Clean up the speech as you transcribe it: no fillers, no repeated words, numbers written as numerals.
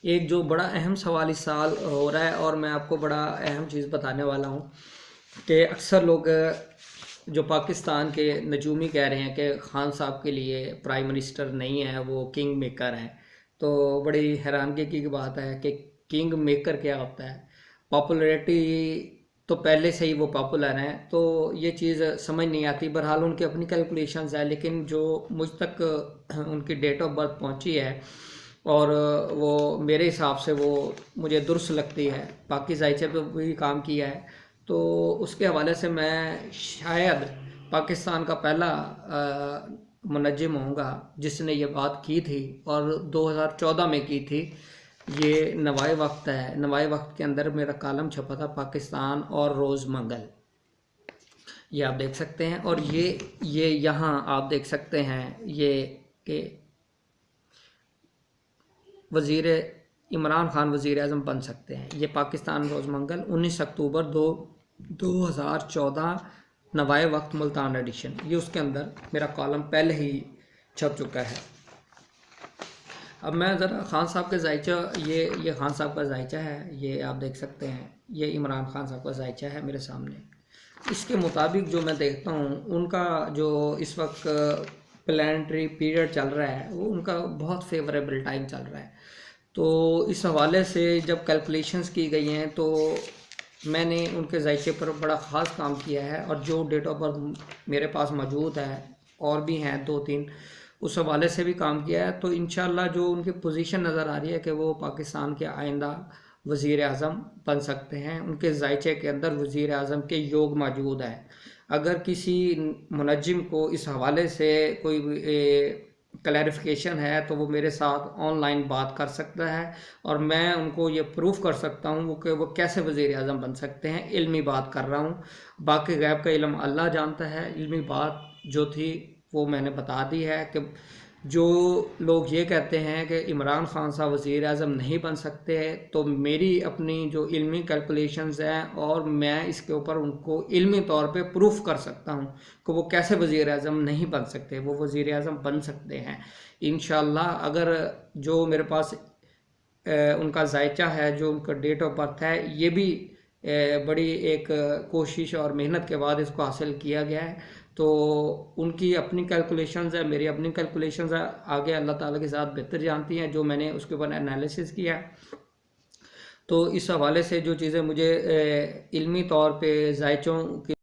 ایک جو بڑا اہم سوال اس سال ہو رہا ہے، اور میں آپ کو بڑا اہم چیز بتانے والا ہوں کہ اکثر لوگ جو پاکستان کے نجومی کہہ رہے ہیں کہ خان صاحب کے لیے پرائم منسٹر نہیں ہے، وہ کنگ میکر ہیں۔ تو بڑی حیرانگی کی بات ہے کہ کنگ میکر کیا ہوتا ہے؟ پاپولیرٹی تو پہلے سے ہی وہ پاپولر ہیں، تو یہ چیز سمجھ نہیں آتی۔ بہرحال ان کی اپنی کیلکولیشنز ہے، لیکن جو مجھ تک ان کی ڈیٹ آف برتھ پہنچی ہے، اور وہ میرے حساب سے وہ مجھے درست لگتی ہے، باقی ذائچے پہ بھی کام کیا ہے، تو اس کے حوالے سے میں شاید پاکستان کا پہلا منجم ہوں گا جس نے یہ بات کی تھی، اور 2014 میں کی تھی۔ یہ نوائے وقت ہے، نوائے وقت کے اندر میرا کالم چھپا تھا، پاکستان اور روز منگل، یہ آپ دیکھ سکتے ہیں۔ اور یہ یہاں آپ دیکھ سکتے ہیں یہ کہ وزیر عمران خان وزیر اعظم بن سکتے ہیں۔ یہ پاکستان روز منگل 19 اکتوبر 2014، نوائے وقت ملتان ایڈیشن، یہ اس کے اندر میرا کالم پہلے ہی چھپ چکا ہے۔ اب میں ذرا خان صاحب کے ذائچہ، یہ خان صاحب کا ذائچہ ہے، یہ آپ دیکھ سکتے ہیں، یہ عمران خان صاحب کا ذائچہ ہے میرے سامنے۔ اس کے مطابق جو میں دیکھتا ہوں، ان کا جو اس وقت پلانٹری پیریڈ چل رہا ہے، وہ ان کا بہت فیوریبل ٹائم چل رہا ہے۔ تو اس حوالے سے جب کیلکولیشنز کی گئی ہیں، تو میں نے ان کے ذائچے پر بڑا خاص کام کیا ہے، اور جو ڈیٹ آف برتھ میرے پاس موجود ہے، اور بھی ہیں 2-3، اس حوالے سے بھی کام کیا ہے۔ تو انشاءاللہ جو ان کی پوزیشن نظر آ رہی ہے کہ وہ پاکستان کے آئندہ وزیر اعظم بن سکتے ہیں، ان کے ذائچے کے اندر وزیر اعظم کے یوگ موجود ہے۔ اگر کسی منجم کو اس حوالے سے کوئی کلیریفیکیشن ہے تو وہ میرے ساتھ آن لائن بات کر سکتا ہے، اور میں ان کو یہ پروف کر سکتا ہوں کہ وہ کیسے وزیر اعظم بن سکتے ہیں۔ علمی بات کر رہا ہوں، باقی غیب کا علم اللہ جانتا ہے۔ علمی بات جو تھی وہ میں نے بتا دی ہے کہ جو لوگ یہ کہتے ہیں کہ عمران خان صاحب وزیر اعظم نہیں بن سکتے، تو میری اپنی جو علمی کیلکولیشنز ہیں، اور میں اس کے اوپر ان کو علمی طور پہ پروف کر سکتا ہوں کہ وہ کیسے وزیر اعظم نہیں بن سکتے، وہ وزیر اعظم بن سکتے ہیں انشاءاللہ۔ اگر جو میرے پاس ان کا ذائچہ ہے، جو ان کا ڈیٹ آف برتھ ہے، یہ بھی بڑی ایک کوشش اور محنت کے بعد اس کو حاصل کیا گیا ہے۔ تو ان کی اپنی کیلکولیشنز ہے، میری اپنی کیلکولیشنز ہے، آگے اللہ تعالیٰ کے ساتھ بہتر جانتی ہیں، جو میں نے اس کے اوپر انالیسس کیا ہے۔ تو اس حوالے سے جو چیزیں مجھے علمی طور پہ ذائچوں کی